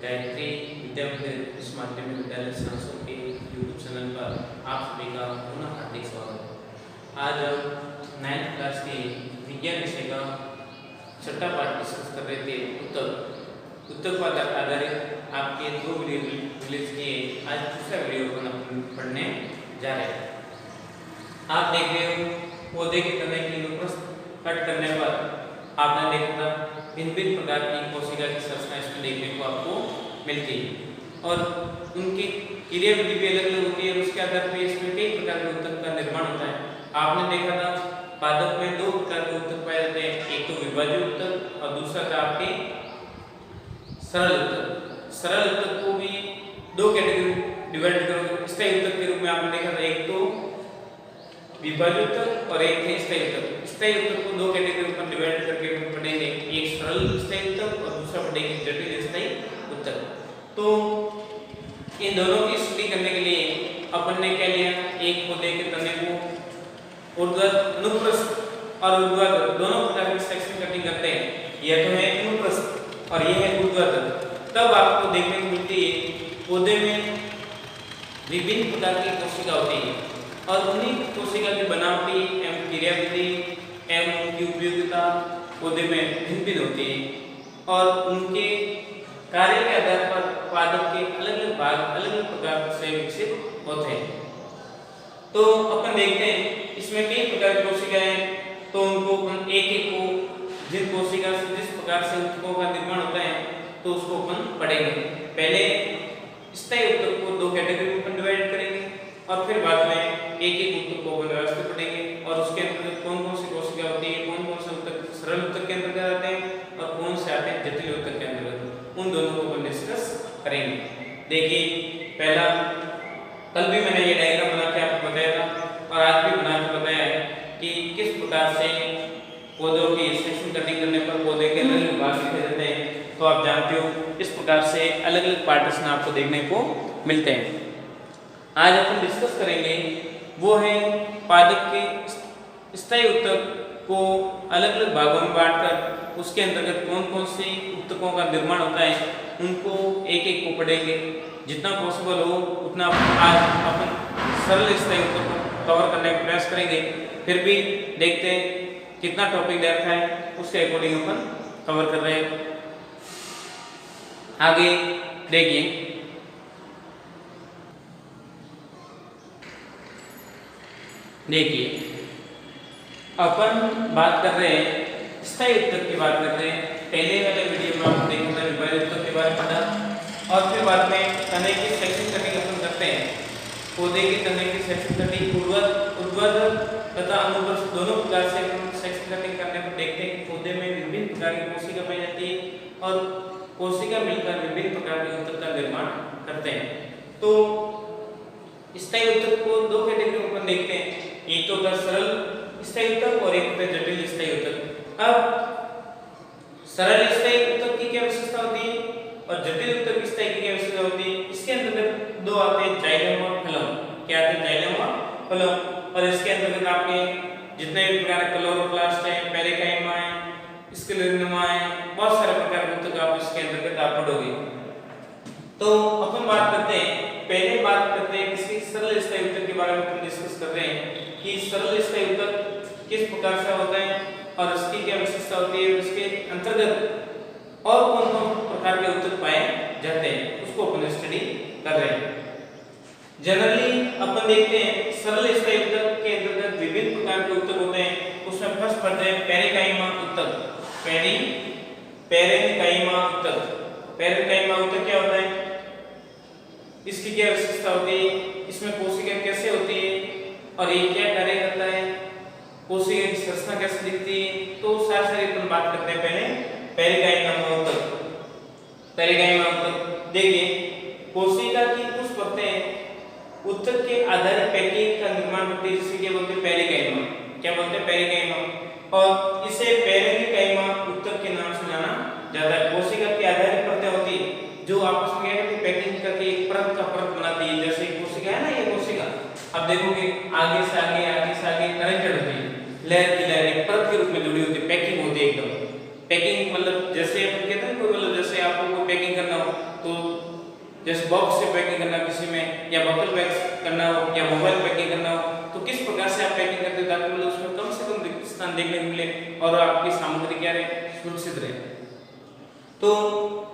गायत्री विद्या मंदिर इस माध्यमिक विद्यालय संस्थान के यूट्यूब चैनल पर आप सभी का पुनः हार्दिक स्वागत है। आज हम 9th क्लास के विज्ञान विषय का छठा पाठ डिस्कस कर रहे थे। उत्तक पर आधारित आपके 2 वीडियो रिलीज किए। आज दूसरा वीडियो अपन पढ़ने जा रहे हैं। आप देख रहे हो पौधे के तने की अनुप्रस्थ कट करने पर आपने देखा था भिन्न भिन्न प्रकार की कोशिका की संरचना इसमें देखने को आपको मिलती है और उनकी क्रियाविधि भी अलग अलग होती है और उसके आधार पर इसमें कई प्रकार के उत्तक का निर्माण होता है। आपने देखा था पादप में 2 प्रकार के उत्तक पाए जाते हैं, एक तो विभाज्य उत्तक और दूसरा था आपके सरल उत्तक। सरल उत्तक को भी 2 कैटेगरी डिवाइड करोगे। स्थायी उत्तक के रूप में आपने देखा था एक तो विभाज्य उत्तक और एक है स्थायी उत्तक। स्थायी उत्तक को 2 कैटेगरी में डिवाइड करके पढ़ेंगे, एक सरल स्थायी उत्तक और दूसरा पढ़ेंगे जटिल स्थायी उत्तक। तो इन दोनों की स्टडी करने के लिए अपन ने क्या लिया, एक पौधे के तने को ऊर्ध्वाधर अनुप्रस्थ और ऊर्ध्वाधर दोनों प्रकार की सेक्शन कटिंग करते हैं। यह तो है अनुप्रस्थ और यह है ऊर्ध्वाधर। तब आपको देखने को मिलती है पौधे में विभिन्न प्रकार की कोशिका होती है और उन्हीं कोशिका की बनावटी एवं क्रियाविधि एवं उनकी उपयोगिता पौधे में भिन्न भिन्न होती है और उनके कार्य के आधार पर पादप के अलग अलग भाग अलग अलग प्रकार से विकसित होते हैं। तो अपन देखते हैं इसमें कई प्रकार की कोशिकाएं हैं, तो उनको अपन एक एक को जिस कोशिका से जिस प्रकार से उत्तकों का निर्माण होता है तो उसको अपन पढ़ेंगे। पहले स्थायी उत्तक को 2 कैटेगरी में डिवाइड करेंगे और फिर बाद में एक एक उत्तक को व्यवस्थित पढ़ेंगे और उसके अंतर्गत कौन कौन सी कोशिका होती है, कौन कौन से उत्तक सरल उत्तक के अंतर्गत आते हैं और कौन से आते हैं जटिल उत्तक के अंतर्गत, उन दोनों को अपन डिस्कस करेंगे। देखिए पहला, कल भी मैंने ये डायग्राम बना के आपको बताया था और आज भी बना के बताया है कि किस प्रकार से पौधों की सेक्शन कटिंग करने पर पौधे के अलग अलग भाग लिखे जाते हैं। तो आप जानते हो इस प्रकार से अलग अलग पार्टीशन आपको देखने को मिलते हैं। आज अपन डिस्कस करेंगे वो है पादप के स्थायी उत्तक को अलग अलग भागों में बांटकर उसके अंतर्गत कौन कौन से उत्तकों का निर्माण होता है उनको एक एक को पढ़ेंगे। जितना पॉसिबल हो उतना आज अपन सरल स्थायी उत्तक को कवर करने का प्रयास करेंगे। फिर भी देखते हैं कितना टॉपिक दे रखा है उसके अकॉर्डिंग अपन कवर कर रहे हैं। आगे देखिए अपन बात कर रहे हैं स्थायी उत्तक की बात कर रहे हैं। पहले वाले वीडियो में आपने देखा था विभाज्य उत्तक के बारे में पढ़ा और फिर बाद में तने की सेक्शन कटिंग अपन करते हैं। पौधे के तने की सेक्शन कटिंग ऊर्ध्वाधर तथा अनुप्रस्थ दोनों प्रकार से सेक्शन कटिंग करने पर देखते हैं कि पौधे में विभिन्न प्रकार की कोशिका पाई जाती है और कोशिका मिलकर विभिन्न प्रकार के उत्तक का निर्माण करते हैं। तो स्थायी उत्तक को 2 कैटेगरी में देखते हैं, एक तो होता है सरल स्थायी उत्तक और एक होता है जटिल स्थायी उत्तक। अब सरल स्थायी उत्तक की क्या विशेषता होती है और जटिल उत्तक स्थायी की क्या विशेषता होती है, इसके अंतर्गत 2 आते हैं, जाइलम और फ्लोएम। क्या आते हैं, जाइलम और फ्लोएम। और इसके अंतर्गत आपके जितने भी प्रकार के क्लोरोप्लास्ट है, पेरिकाइमा है, स्क्लेरोमा है, बहुत सारे प्रकार के उत्तक आप इसके अंतर्गत आप पढ़ोगे। तो अपन बात करते हैं, पहले बात करते हैं किसी सरल स्थायी उत्तक के बारे में हम डिस्कस कर रहे हैं कि सरल स्थायी उत्तक किस प्रकार से होता है और इसकी क्या विशेषता होती है, उसके अंतर्गत और कौन कौन प्रकार के उत्तक पाए जाते हैं उसको अपन स्टडी कर रहे हैं। जनरली अपन देखते हैं सरल स्थायी उत्तक के अंतर्गत विभिन्न प्रकार के उत्तक होते हैं। उसमें फर्स्ट पढ़ते हैं पेरिकाइमा उत्तक। पेरिकाइमा उत्तक। पेरिकाइमा उत्तक क्या होता है, इसकी क्या विशेषता होती है, इसमें कोशिका कैसे होती है और ये क्या कार्य करता है, कोशिका की संरचना कैसे दिखती है, तो सारी अपन बात करते हैं। पहले पेरिकाइमा उत्तक। पेरिकाइमा उत्तक देखिए कोशिका की कुछ परतें उत्तक के आधारित पैकेज का निर्माण करती है जिसे क्या बोलते हैं, पेरिकाइमा। क्या बोलते हैं, पेरिकाइमा। और इसे पेरिकाइमा उत्तक के नाम से जाना जाता है। कोशिका की आधारित परतें होती है जो आपस में क्या पैकिंग करके एक परत का परत बनाती है। जैसे कोशिका है ना, ये कोशिका अब देखोगे आगे से आगे कनेक्टेड होती है, लेयर की लेयर एक परत के रूप में जुड़ी होती है, पैकिंग होती है एकदम। पैकिंग मतलब जैसे अपन कहते हैं कोई मतलब जैसे आपको कोई पैकिंग करना हो तो जैसे बॉक्स से पैकिंग करना किसी में या बोतल पैक करना हो या मोबाइल पैकिंग करना हो तो किस प्रकार से आप पैकिंग करते हो ताकि मतलब उसमें कम से कम रिक्त स्थान देखने को मिले और आपकी सामग्री क्या रहे सुरक्षित रहे। तो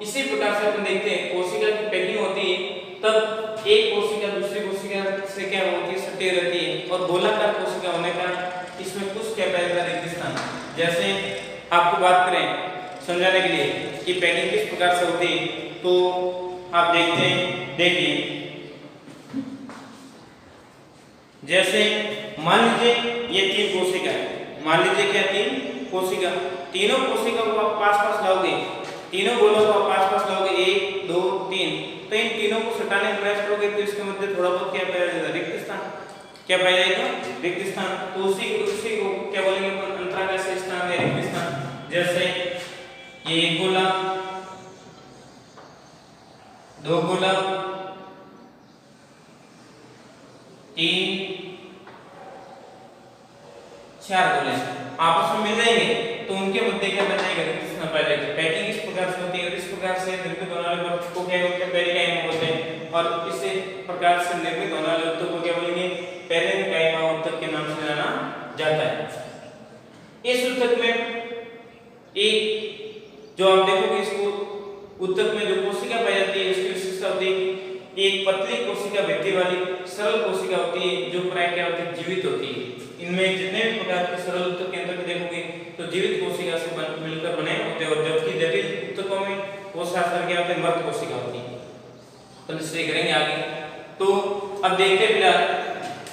इसी प्रकार से अपन देखते हैं कोशिका की पैकिंग होती है तब एक कोशिका दूसरी कोशिका से क्या होती है सटी रहती है और गोलाकार कोशिका होने का इसमें कुछ क्या पाया जाता है रिक्त स्थान। जैसे आपको बात करें समझाने के लिए कि पैकिंग किस प्रकार से होती है तो आप देखते हैं देखिए जैसे मान लीजिए ये 3 कोशिका है, मान लीजिए क्या 3 कोशिका, तीनों कोशिका को आप पास-पास लाओगे, तीनों गोलों को आप पास-पास लाओगे 1 2 3 तो इन तीनों को सटाने का प्रयास करोगे तो इसके मध्य थोड़ा बहुत क्या पाया जाएगा रिक्त स्थान, क्या पाया जाएगा रिक्त स्थान। तो उसी को क्या बोलेंगे अंतराकाश स्थान या रिक्त स्थान। जैसे ये एक गोला, 2 गोला, 3 4 गोले आपस में मिल जाएंगे तो उनके मध्य क्या बन जाएगा रिक्त स्थान पाया जाएगा। पैकिंग इस प्रकार से होती है और इस प्रकार से निर्मित होने वाले वस्तु को क्या बोलते हैं पेरिकाइमा बोलते हैं और इस प्रकार से निर्मित होने वाले वस्तु को क्या बोलेंगे पेरिकाइमा ऊतक के नाम से जाना जाता है। इस ऊतक में एक जो आप देखोगे इसको ऊतक में जो कोशिका पाई जाती है उसकी विशेषता होती है एक पतली कोशिका वृद्धि वाली सरल कोशिका होती है जो प्राय क्या होती है जीवित होती है। इनमें जितने भी प्रकार के सरल ऊतक के अंदर देखोगे तो जीवित कोशिका से मिलकर बने होते हैं और जबकि जटिल ऊतकों में कोशिका क्या होते हैं मृत कोशिका होती है। तो निश्चय करेंगे आगे। तो अब देखते फिलहाल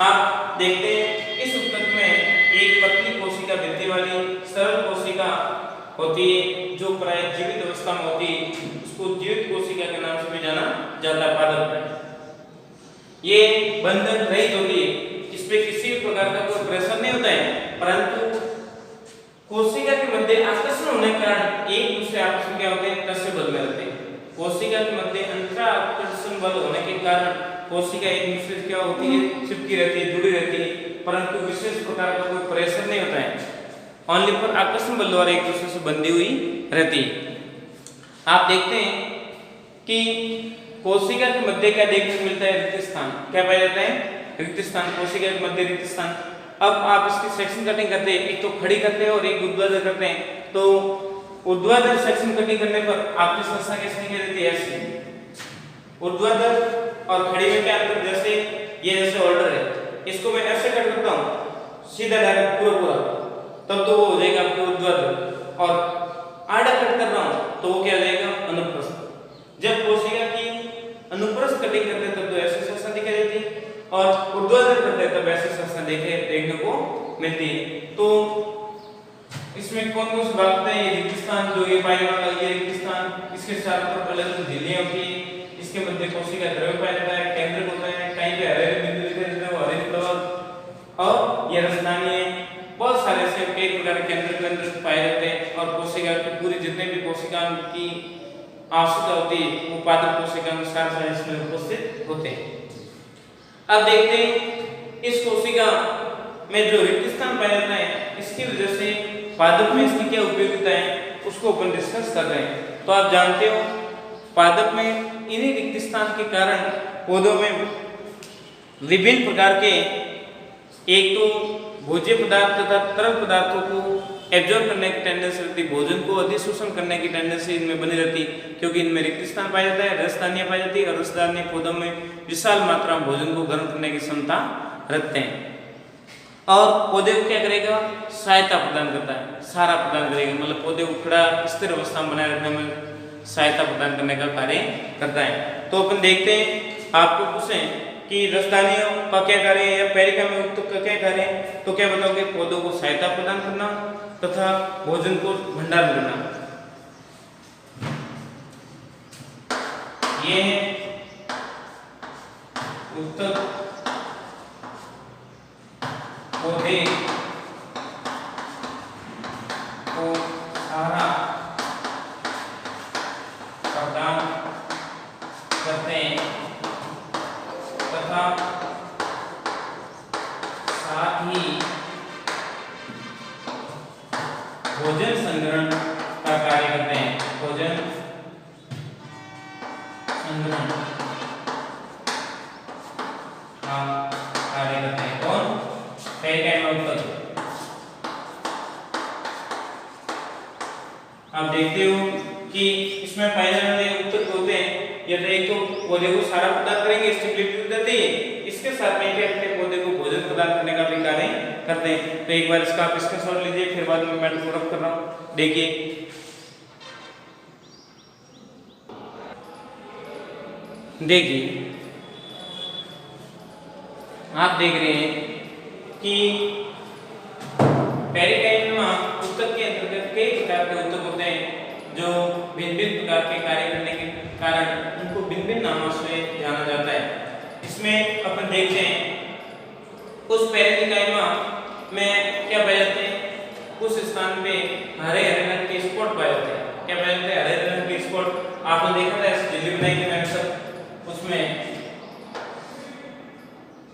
आप देखते हैं इस ऊतक में एक पतली कोशिका वृद्धि वाली सरल कोशिका होती है जो प्राय जीवित अवस्था में होती है, उसको जीवित कोशिका के नाम से भी जाना जाता है पादप में। ये बंधन रहित होती है, इस पे किसी प्रकार का कोई प्रेशर नहीं होता है परंतु कोशिका के मध्य आकर्षण होने के कारण एक दूसरे आपस में क्या होते हैं कस्य बल में रहते हैं। कोशिका के मध्य अंतराकर्षण बल होने के कारण कोशिका एक दूसरे से क्या होती है चिपकी रहती है जुड़ी रहती है परंतु विशेष प्रकार का कोई प्रेशर नहीं होता है, ओनली पर आकर्षण बल द्वारा एक दूसरे से बंधी हुई रहती है। आप देखते हैं कि कोशिका के मध्य क्या देखने को मिलता है रिक्त स्थान, क्या पाया जाता है रिक्त स्थान, कोशिका के मध्य रिक्त स्थान। अब आप इसकी सेक्शन कटिंग करते हैं, एक तो खड़ी करते हैं और एक ऊर्ध्वाधर करते हैं। तो ऊर्ध्वाधर सेक्शन कटिंग करने पर आपकी संख्या कैसे निकल देती है ऐसे ऊर्ध्वाधर और खड़ी में क्या अंतर, जैसे ये जैसे ऑर्डर है इसको मैं ऐसे कट करता हूँ सीधा डायरेक्ट पूरा तब तो वो हो जाएगा आपके ऊर्ध्वाधर और आड़ा कट कर रहा हूँ तो वो क्या हो जाएगा अनुप्रस्थ। जब कोशिका की अनुप्रस्थ कटिंग करते हैं तब तो ऐसी संख्या दिखाई देती है और ऊर्ध्वाधर करते हैं तब ऐसी संख्या देखने को मिलती है। तो इसमें कौन कौन से भाग होते हैं, ये रिक्त स्थान जो ये पाया वाला ये रिक्त स्थान, इसके चारों तरफ अलग अलग झिल्लियां होती है, इसके मध्य कोशिका द्रव्य पाया जाता है, केंद्रक होता है, कहीं पे हरे बिंदु दिखाई देते हैं वो हरे प्लवक और ये रसदानी है, बहुत सारे ऐसे कई प्रकार के केंद्र पाए जाते हैं और कोशिका की पूरी जितने भी कोशिका की आवश्यकता होती है वो पादप कोशिका अनुसार इसमें उपस्थित होते हैं। अब देखते हैं इस कोशिका में जो रिक्त स्थान पाया जाता है इसकी वजह से पादप में इसकी क्या उपयोगिता है उसको अपन डिस्कस कर रहे हैं। तो आप जानते हो पादप में इन्हीं रिक्त स्थान के कारण पौधों में विभिन्न प्रकार के एक तो भोज्य पदार्थ तथा तरल पदार्थों को एब्जॉर्ब करने की टेंडेंसी रहती है, भोजन को अधिशोषण करने की टेंडेंसी इनमें बनी रहती है क्योंकि इनमें रिक्त स्थान पाया जाता है, रसदानियां पाई जाती है और रसदानियां पौधों में विशाल मात्रा में भोजन को ग्रहण करने की क्षमता रखते हैं और पौधे को क्या करेगा सहायता प्रदान करता है, सहारा प्रदान करेगा, मतलब पौधे को खड़ा स्थिर अवस्था में बनाए रखने में सहायता प्रदान करने का कार्य करता है। तो अपन देखते हैं आपको पूछें कि रसदानियों का क्या कार्य है या पेरिकाइमा ऊतक का क्या कार्य है तो क्या बताओगे पौधों को सहायता प्रदान करना तथा भोजन को भंडारण करना। ये ऊतक पौधे को सहारा प्रदान करते हैं तथा साथ ही भोजन संग्रहण का करते हैं, भोजन संग्रहण कार्य करते हैं। कौन? पेरिकाइमा ऊतक। आप देखते हो कि इसमें पाए जाने वाले ऊतक होते हैं, या तो एक तो पौधे को सारा प्रदान करेंगे, स्टेबिलिटी देते हैं, इसके साथ में क्या करते हैं, पौधे को भोजन प्रदान करने का भी कार्य करते हैं। तो एक बार इसका आप स्क्रीनशॉट लीजिए, फिर बाद में मैं पूरा कर रहा हूँ। देखिए आप देख रहे हैं कि पेरिकाइमा ऊतक के अंतर्गत कई प्रकार के ऊतक होते हैं जो भिन्न भिन्न प्रकार के कार्य करने के कारण उनको भिन्न भिन्न नामों से जाना जाता है। इसमें अपन देखते हैं उस पेरिकाइमा में क्या पाए जाते हैं, उस स्थान पे हरे हरे रंग के स्पॉट पाए जाते हैं। क्या पाए जाते हैं? हरे रंग के स्पॉट। आपने देखा था इस झिल्ली बनाई थी मैंने सब, उसमें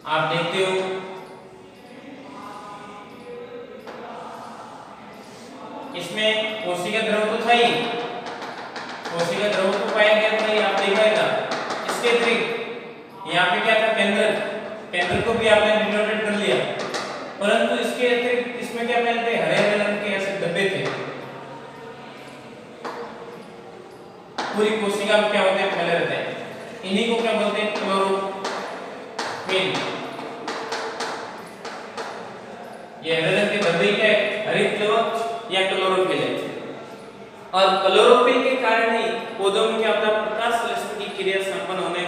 आप देखते हो इसमें कोशिका द्रव तो था ही, कोशिका द्रव तो पाया गया था, ये आप देखा था। इसके अतिरिक्त यहाँ पे क्या था, केंद्र को भी आपने डिनोटेड कर लिया, परंतु इसके अतिरिक्त इसमें क्या पाए थे, हरे हरे रंग के ऐसे डब्बे थे। पूरी कोशिका में क्या होते हैं, फैले रहते हैं। इन्हीं को क्या बोलते हैं, क्लोरोफिल। ये हरे रंग के डब्बे क्या है, हरित लवक या क्लोरोफिल है। और क्लोरोफिल के कारण ही पौधों में क्या होता है, प्रकाश संश्लेषण की क्रिया संपन्न होने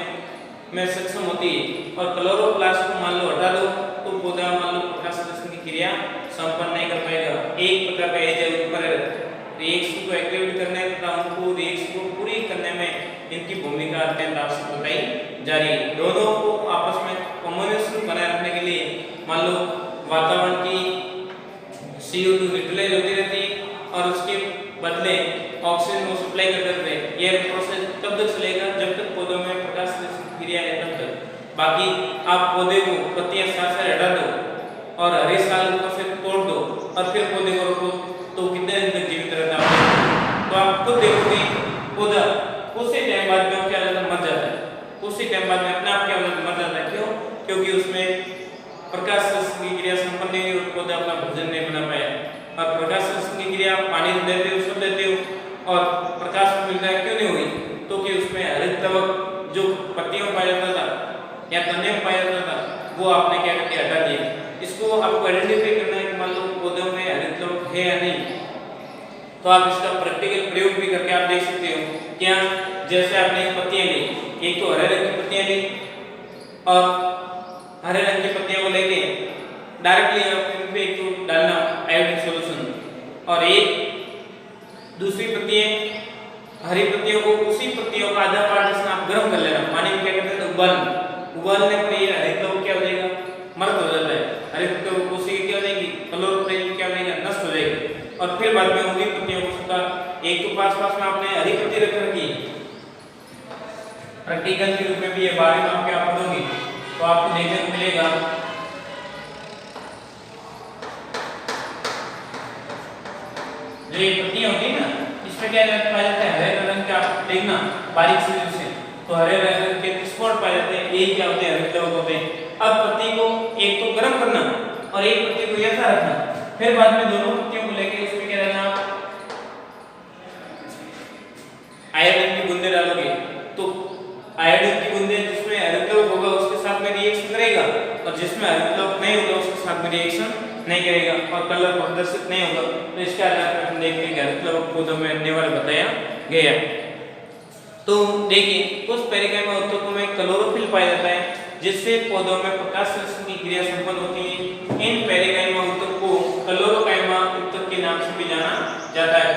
में सक्षम होती है। और क्लोरोप्लास्ट को मान लो हटा दो तो पौधा मान लो प्रकाश संश्लेषण की क्रिया संपन्न नहीं कर पाएगा। एक प्रकार का एजेंट ऊपर रिएक्शन को एक्टिवेट करने तथा उनको रिएक्शन को पूरी करने में इनकी भूमिका अत्यंत आवश्यक बताई जा रही है। दोनों को आपस में कम्युनिकेशन बनाए रखने के लिए मान लो वातावरण की CO2 यूटिलाइज होती रहती है और उसके बदले ऑक्सीजन को सप्लाई करते रहते हैं। ये प्रोसेस तब तक चलेगा जब तक पौधों में प्रकाश संश्लेषण क्रिया है तब तक। बाकी आप पौधे को पत्तियां साथ साथ हटा दो और हरे साल को फिर तोड़ दो और फिर पौधे को रखो तो कितने दिन तक जीवित रहता है? तो आप खुद देखोगे पौधा उसी टाइम बाद में क्या होता है, मर जाता है। उसी टाइम बाद में अपने आप क्या होता है, मर जाता है। क्यों? क्योंकि उसमें प्रकाश संश्लेषण की क्रिया संपन्न नहीं हुई, पौधा अपना भोजन नहीं बना पाया। और प्रकाश संश्लेषण की क्रिया पानी देते हो, सब देते हो और प्रकाश मिलता है, क्यों नहीं हुई? तो कि उसमें हरित लवक जो पत्तियों में पाया जाता था या तने में पाया जाता था वो आपने क्या करके हटा दिया। इसको आपको आइडेंटिफाई करना है कि मान लो पौधों में हरित लवक है या नहीं, तो आप इसका प्रैक्टिकल प्रयोग भी करके आप देख सकते हो। क्या? जैसे आपने पत्तियां ली, एक तो हरे रंग की पत्तियां ली और हरे रंग की पत्तियों को लेके डायरेक्टली इन पे एक तो डालना आयोडीन सॉल्यूशन और एक दूसरी पत्तियां हरी पत्तियों को उसी पत्तियों का आधा पार्ट इसमें आप गर्म कर लेना, पानी में क्या करते हैं, उबालने पर ये हरित लवक क्या हो जाएगा, मर्द हो जाता है। हरित लवक कोशिका क्या हो जाएगी, क्लोरोफिल क्या हो जाएगा, नष्ट हो जाएगी। और फिर बाद में उन्हीं पत्तियों को सुखा, एक तो पास में आपने हरी पत्ती रख रखी, प्रैक्टिकल के रूप में भी ये बारे में आपके आप पढ़ोगे तो आपको देखने को मिलेगा जो ये पत्तियां होती है ना, इसमें क्या पाया जाता है, हरे रंग का। आप देखना बारीक से तो हरे रंग के स्पॉट पाए जाते हैं, यही क्या होते हैं, हरित लवक होते हैं। अब पत्ती को एक तो गर्म करना और एक पत्ती को ऐसा रखना, फिर बाद में दोनों पत्तियों को लेके उसमें क्या रहना, आयोडीन की बूंदे डालोगे तो आयोडीन की बूंदे जिसमें हरित लवक होगा उसके साथ में रिएक्शन करेगा और जिसमें हरित लवक नहीं होगा उसके साथ में रिएक्शन नहीं करेगा और कलर प्रदर्शित नहीं होगा। तो इसके आधार पर हम देखते हैं कि हरित लवक पौधों में अनिवार्य बताया गया। तो देखिए कुछ पेरिकाइमा ऊतकों में क्लोरोफिल पाया जाता है जिससे पौधों में प्रकाश संश्लेषण की क्रिया संपन्न होती है। इन पेरिकाइमा ऊतक को क्लोरोकाइमा ऊतक के नाम से भी जाना जाता है,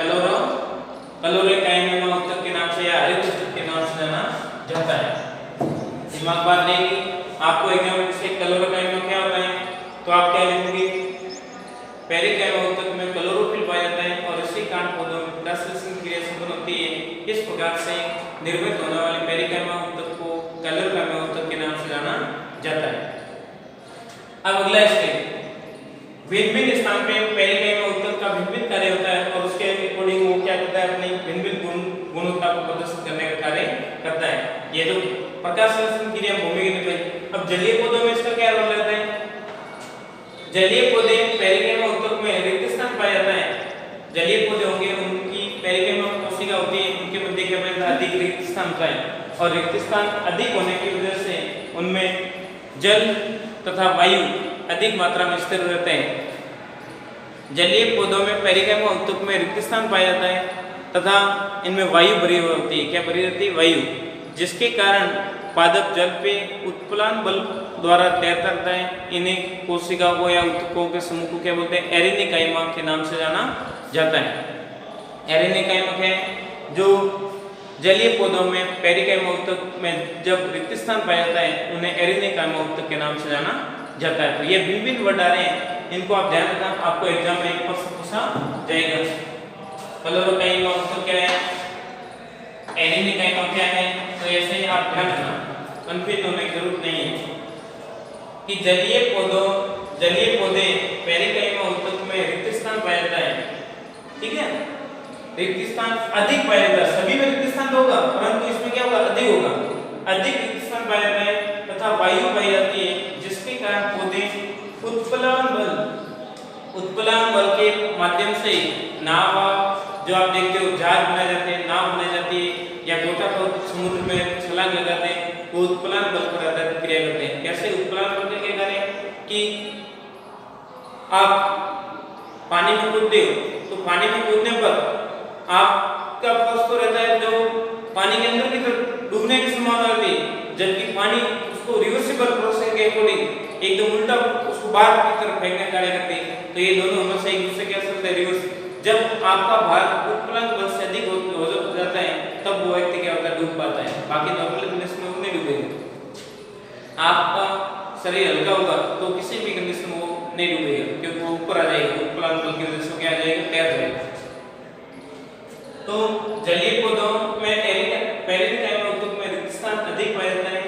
क्लोरोकाइमा ऊतक के नाम से या हरित ऊतक के नाम से जाना जाता है। दिमाग बात रहेगी आपको एग्जाम से क्लोरोकाइमा क्या होता है तो आप क्या लिखोगे, पेरिकाइमा ऊतक में क्लोरोफिल पाया जाता है और इसी कारण पौधों में प्रकाश संश्लेषण की क्रिया संपन्न होती है। इस प्रकार से निर्मित होने वाले पेरिकाइमा ऊतक को क्लोरोकाइमा ऊतक के नाम से जाना जाता है। अब अगला स्टेप भिन्न भिन्न स्थान पे पेरिकाइमा ऊतक का भिन्न भिन्न कार्य होता है और उसके अकॉर्डिंग वो क्या करता है, अपनी भिन्न भिन्न गुणवत्ता को प्रदर्शित करने का कार्य करता है। ये जो प्रकाश संश्लेषण क्रिया भूमिगत निकाय। अब जलीय पौधों में इसका क्या रोल रहता है? जलीय पौधे पेरिकाइमा ऊतक में रिक्त स्थान पाया जाता है। जलीय पौधे होंगे उनकी पेरिकाइमा कोशिका होती है, उनके मध्य क्या पाया जाता है, अधिक रिक्त स्थान होता है और रिक्त स्थान अधिक होने की वजह से उनमें जल तथा वायु अधिक मात्रा में स्थिर रहते हैं। जलीय पौधों में पेरिकाइमा ऊतक में रिक्त स्थान पाया जाता है तथा इनमें वायु भरी हुई होती है। क्या भरी रहती है? वायु, जिसके कारण पादप जल पे उत्प्लावन बल द्वारा तैरता रहता है। इन्हें कोशिका को या ऊतकों के समूह को क्या बोलते हैं? एरेनिकाइमा के नाम से जाना जाता है। एरेनिकाइमा है जो जलीय पौधों में पेरिकाइमा ऊतक में जब रिक्त स्थान पाया जाता है उन्हें एरेनिकाइमा ऊतक के नाम से जाना जाता है। तो ये भिन्न भिन्न वर्ड आ रहे हैं, इनको आप ध्यान रखना, आपको एग्जाम में एक प्रश्न पूछा जाएगा। क्लोरोकाइमा ऊतक क्या है, एरेनिकाइमा क्या है, तो ऐसे ही आप ध्यान रखना, कंफ्यूज होने की जरूरत नहीं है कि जलीय पौधे पेरिकाइमा ऊतक में रिक्त स्थान पाया जाता है। ठीक है, रिक्त स्थान अधिक पाया जाता है, सभी में रिक्त स्थान होगा परंतु इसमें क्या होगा, अधिक होगा, अधिक रिक्त स्थान पाया जाता है तथा वायु पाई जाती है, जिसके कारण पौधे उत्प्लावन बल के माध्यम से नाव, जो आप देखते हो जहाज बनाए जाते हैं, नाव बनाई जाती है या गोताखोर समुद्र में छलांग लगाते हैं, वो उत्प्लावन बल पर आधारित क्रिया करते हैं। कैसे उत्प्लावन बल के कार्य कि आप पानी में कूदते हो तो पानी में कूदने पर आपका फोर्स तो रहता है जो पानी के अंदर की तरफ डूबने की संभावना रहती है, जबकि पानी उसको रिवर्सिबल प्रोसेस के अकॉर्डिंग एकदम उल्टा उसको बाहर की तरफ फेंकने का कार्य करते हैं। तो ये दोनों हमेशा एक दूसरे के असर से रिवर्स, जब आपका भार उत्प्लावन बल से अधिक हो जाता है तब वो व्यक्ति क्या होता है, डूब पाता है, बाकी नॉर्मल कंडीशन में वो नहीं डूबेगा। आपका शरीर हल्का होगा तो किसी भी कंडीशन में वो नहीं डूबेगा क्योंकि वो ऊपर आ जाएगा, उत्प्लावन बल की वजह से क्या आ जाएगा, तैर जाएगा। तो जलीय पौधों में पेरिकाइमा ऊतक में रिक्त स्थान अधिक पाया जाता है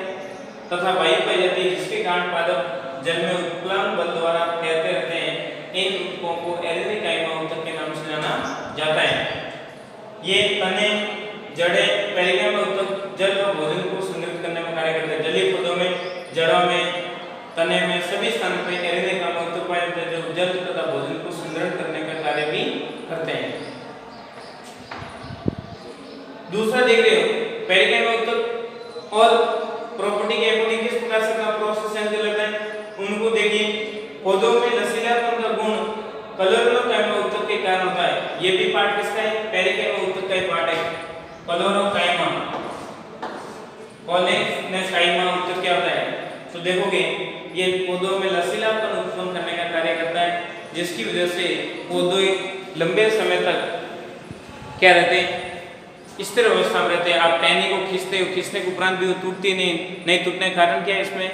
तथा वायु पाई जाती है, जिसके कारण पादप जल में उत्प्लावन बल द्वारा तैरते रहते हैं। इन ऊतकों को एरेनिकाइमा ऊतक के नाम से जाना जाता है। ये तने, जड़ें, पेरिकाइमा ऊतक जल और भोजन को संग्रहित करने में कार्य करते हैं। जलीय पौधों में, जड़ों में, तने में सभी स्थानों पर एरेनिकाइमा ऊतक पाए जाते हैं जो जल तथा भोजन को संग्रहित करने का कार्य भी करते हैं। दूसरा देख रहे हो, पेरिकाइमा ऊतक और प्रॉपर्टी के अकॉर्डिंग किस प्रकार से का प्रोसेस चेंज रहता है उनको देखिए। पौधों में लचीलापन का गुण क्लोरोकाइमा ऊतक के कारण होता है। ये भी पार्ट किसका है, पेरिकाइमा ऊतक का ही पार्ट है। क्लोरोकाइमा, कॉलेनेकाइमा ऊतक क्या होता है, तो देखोगे ये पौधों में लचीलापन उत्पन्न करने का कार्य करता है, जिसकी वजह से पौधे लंबे समय तक क्या रहते हैं, स्थिर अवस्था में रहते हैं। आप टहनी को खींचते हो, खींचने के उपरांत भी वो टूटती नहीं टूटने का कारण क्या है, इसमें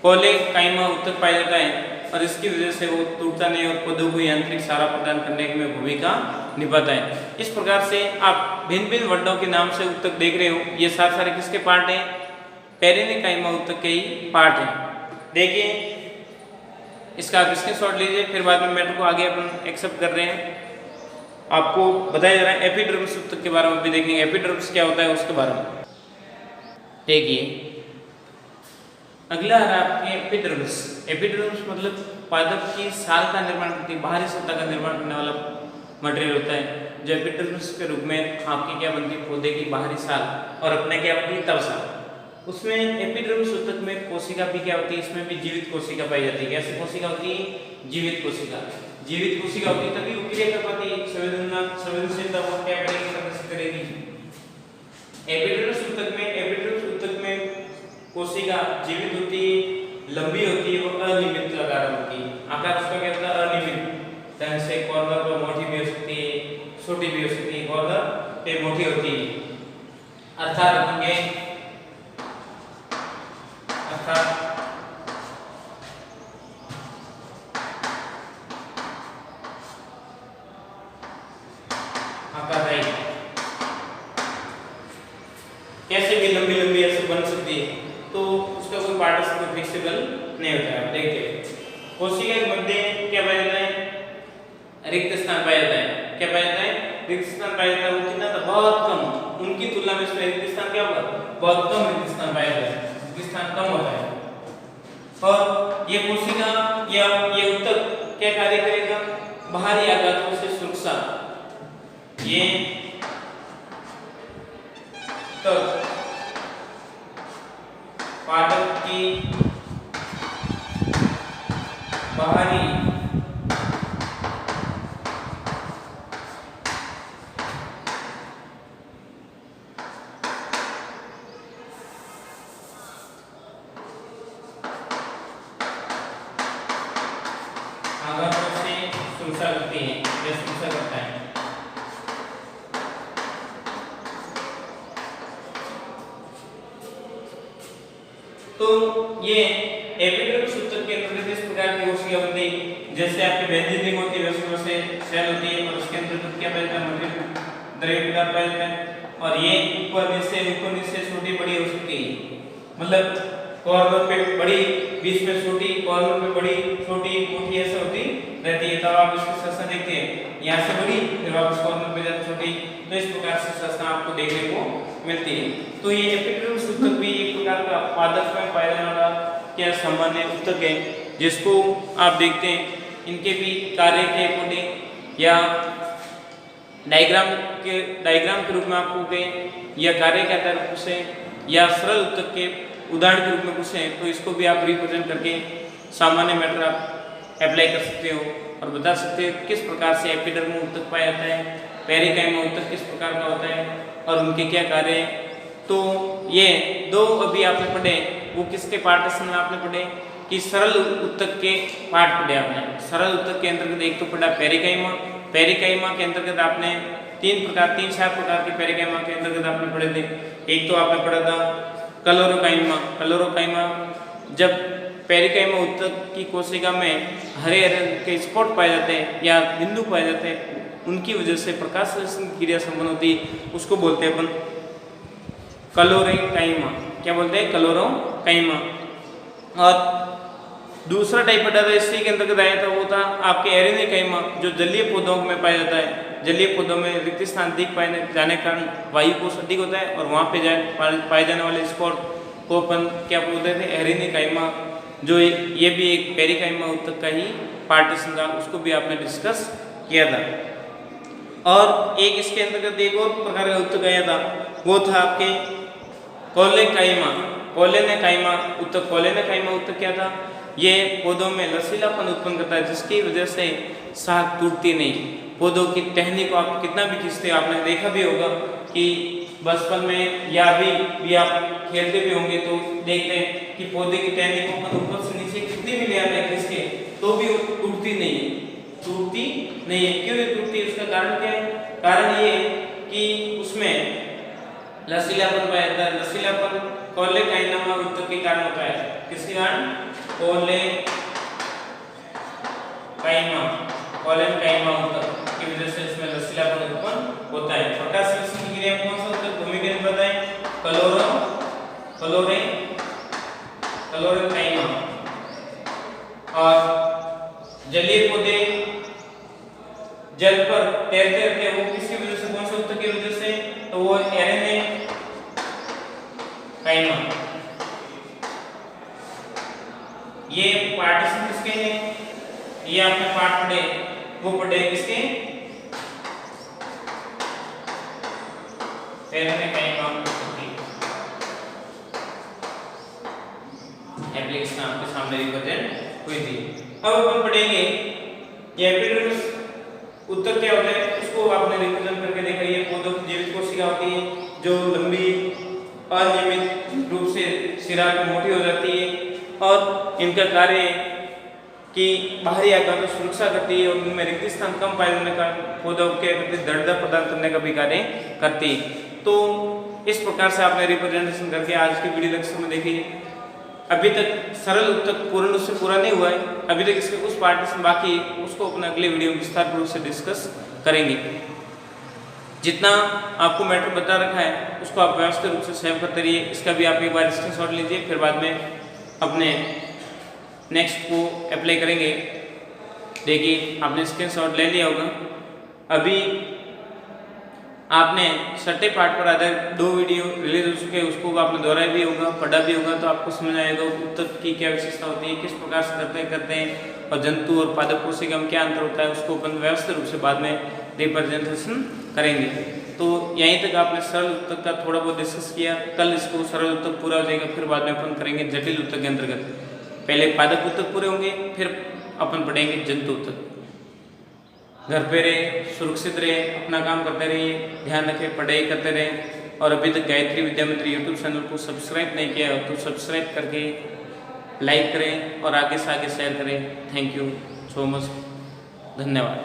कॉलेकाइमा ऊतक पाया जाता है और इसकी वजह से वो टूटता नहीं और पौधों को यांत्रिक सहारा प्रदान करने में भूमिका निभाता है। इस प्रकार से आप भिन्न भिन्न वर्णों के नाम से ऊतक देख रहे हो, ये सारे किसके पार्ट हैं, पेरिकाइमा ऊतक के ही पार्ट हैं। देखिए इसका आप स्क्रीनशॉट लीजिए, फिर बाद में मैटर को आगे अपन एक्सेप्ट कर रहे हैं। आपको बताया जा रहा है एपिडर्मिस ऊतक के बारे में भी देखेंगे, एपिडर्मिस क्या होता है उसके बारे में। देखिए अगला है आपके एपिडर्मिस। एपिडर्मिस मतलब पादप की साल का निर्माण करती है, बाहरी सतह का निर्माण करने वाला मटेरियल होता है, जो एपिडर्मिस के रूप में आपकी क्या बनती है, पौधे की बाहरी साल और अपने क्या बनती है, तवसा। उसमें एपिडर्मिस ऊतक में कोशिका भी क्या होती है, इसमें भी जीवित कोशिका पाई जाती है। कैसी कोशिका होती है, जीवित कोशिका। जीवित कोशिका होती है तभी वो क्रिया कर पाती है, संवेदनशीलता वो क्या करेगी, प्रदर्शित करेगी। एपिडर्मिस ऊतक में कोशिका जीवित होती है, लंबी होती है, वो अनियमित आकार होती है। आकार उसका क्या होता है, अनियमित ढंग से, कॉर्नर पर मोटी भी हो सकती है, छोटी भी हो सकती है, कॉर्नर पे मोटी होती है। अर्थात कैसे भी लंबी ऐसे बन सकती है, तो उसका कोई पार्टिसिपल फिक्सेबल नहीं होता है। देखते हैं कोशिका के मध्य क्या पाया जाता है, पाया जाता है वो कितना था, बहुत कम। उनकी तुलना में इसमें रिक्त स्थान क्या होगा, बहुत कम रिक्त स्थान पाया जाता है, रिक्त स्थान कम होता है। और ये कोशिका या ये ऊतक क्या कार्य करेगा, बाहरी आघातों से सुरक्षा, ये तक पादप की बाहरी आघातों से सुरक्षा करती है या सुरक्षा करता है। तो ये एपिडर्मिस ऊतक के अंतर्गत इस प्रकार की कोशिका बनती है, जैसे आपके बेंजीन रिंग होती है वैसे वैसे सेल होती है और उसके अंतर्गत क्या पाया जाता है, मटेरियल द्रव्य पदार्थ पाया जाता है। और ये ऊपर नीचे छोटी बड़ी हो सकती है, मतलब कॉर्नर पे बड़ी, बीच में छोटी, कॉर्नर पे बड़ी, छोटी, मोटी ऐसे होती रहती है। तब आप इसकी संरचना देखते हैं, यहाँ से बड़ी फिर वापस कॉर्नर पे जाती छोटी, तो इस प्रकार से संरचना आपको देखने को मिलती है। तो ये एपिडर्मिस ऊतक भी एक प्रकार का पादप में पाया जाने वाला क्या सामान्य ऊतक है, जिसको आप देखते हैं इनके भी कार्य के अकॉर्डिंग या डायग्राम के रूप में आपको कहें या कार्य के आधार पर पूछे या सरल ऊतक के उदाहरण के रूप में पूछे, तो इसको भी आप रिप्रेजेंट करके सामान्य मैटर आप अप्लाई कर सकते हो और बता सकते हो किस प्रकार से एपिडर्मिस ऊतक पाया जाता है, पेरिकाइमा ऊतक किस प्रकार का होता है और उनके क्या कार्य हैं। तो ये दो अभी आपने पढ़े, वो किसके पार्टीशन में आपने पढ़े कि सरल ऊतक के पार्ट पढ़े आपने। सरल ऊतक के अंतर्गत एक तो पढ़ा पेरिकाइमा, पेरिकाइमा के अंतर्गत आपने तीन चार प्रकार के पेरिकाइमा के अंतर्गत आपने पढ़े थे। एक तो आपने पढ़ा था क्लोरोकाइमा, क्लोरोकाइमा जब पेरिकाइमा ऊतक की कोशिका में हरे रंग के स्पॉट पाए जाते हैं या बिंदु पाए जाते हैं, उनकी वजह से प्रकाश संश्लेषण की क्रिया संपन्न होती है, उसको बोलते हैं अपन क्लोरोकाइमा। क्या बोलते हैं, क्लोरोकाइमा। और दूसरा टाइप पढ़ा था इसी के अंतर्गत आया था, वो था आपके एरेनिकाइमा, जो जलीय पौधों में पाया जाता है। जलीय पौधों में रिक्त स्थान अधिक पाए जाने के कारण वायु कोश अधिक होता है और वहाँ पे पाए जाने वाले स्पॉट को अपन क्या बोलते थे, एरेनिकाइमा, जो ये भी एक पेरिकाइमा ऊतक का ही पार्टीशन था, उसको भी आपने डिस्कस किया था। और एक इसके अंतर्गत एक और प्रकार का ऊतक आया था, वो था आपके कोलेकाइमा, कोलेनेकाइमा ऊतक। कोलेनेकाइमा ऊतक क्या था, ये पौधों में लचीलापन उत्पन्न करता है, जिसकी वजह से शाख टूटती नहीं। पौधों की टहनी को आप कितना भी खींचते हो, आपने देखा भी होगा कि बचपन में या भी आप खेलते भी होंगे तो देखते हैं कि पौधे की टहनी को अपन ऊपर से नीचे कितनी भी ले आते हैं खींच के, तो भी वो टूटती नहीं है, टूटती नहीं है। क्यों नहीं टूटती, उसका कारण क्या है, कारण ये कि उसमें लचीलापन पाया जाता है। लचीलापन कोलेकाइमा ऊतक के कारण होता है। किसके कारण, कोलेकाइमा ऊतक की वजह से इसमें लचीलापन उत्पन्न होता है। प्रकाश संश्लेषण की क्रिया कौन सा ऊतक, भूमिका बताएं, क्लोरोकाइमा। और जलीय पौधे जल पर तैरते रहते हैं, वो किसकी वजह से, कौन से ऊतक की वजह से, तो वो एरेनिकाइमा। ये पार्टीशन किसके हैं, ये आपने पार्ट पढ़े, वो पढ़े किसके, एरेनिकाइमा एप्लीकेशन आपके सामने रिप्रेजेंट हुई थी। अब अपन पढ़ेंगे ये एपिडर्मिस ऊतक क्या होता है, उसको आपने रिप्रेजेंट करके देखा। ये पौधों की जीवित कोशिका होती है जो लंबी अनियमित रूप से सिरा मोटी हो जाती है और इनका कार्य है कि बाहरी आघातों से सुरक्षा करती है और उनमें रिक्त स्थान कम पाए जाने का पौधों के प्रति दृढ़ता प्रदान करने का भी कार्य करती है। तो इस प्रकार से आपने रिप्रेजेंटेशन करके आज की वीडियो लेक्चर में देखिए। अभी तक सरल ऊतक पूर्ण रूप से पूरा नहीं हुआ है, अभी तक इसके कुछ पार्टीशन बाकी है, उसको अपने अगले वीडियो में विस्तार पूर्वक से डिस्कस करेंगे। जितना आपको मैटर बता रखा है उसको आप व्यवस्थित रूप से सेव करते रहिए। इसका भी आप एक बार स्क्रीनशॉट लीजिए, फिर बाद में अपने नेक्स्ट को अप्लाई करेंगे। देखिए आपने स्क्रीनशॉट ले लिया होगा। अभी आपने छठे पाठ पर आधारित 2 वीडियो रिलीज हो चुके हैं, उसको आपने दोहराया भी होगा, पढ़ा भी होगा, तो आपको समझ आएगा उत्तक की क्या विशेषता होती है, किस प्रकार से करते हैं और जंतु और पादप कोशिका में क्या अंतर होता है, उसको अपन व्यवस्थित रूप से बाद में रिप्रेजेंटेशन करेंगे। तो यहीं तक आपने सरल उत्तक का थोड़ा बहुत डिस्कस किया। कल इसको सरल उत्तक पूरा हो जाएगा, फिर बाद में अपन करेंगे जटिल उत्तक के अंतर्गत। पहले पादप उत्तक पूरे होंगे, फिर अपन पढ़ेंगे जंतु उत्तक। घर पे रहे, सुरक्षित रहे, अपना काम करते रहिए, ध्यान रखें, पढ़ाई करते रहें। और अभी तक गायत्री विद्या मंदिर यूट्यूब चैनल को सब्सक्राइब नहीं किया तो सब्सक्राइब करके लाइक करें और आगे से आगे शेयर करें। थैंक यू सो मच, धन्यवाद।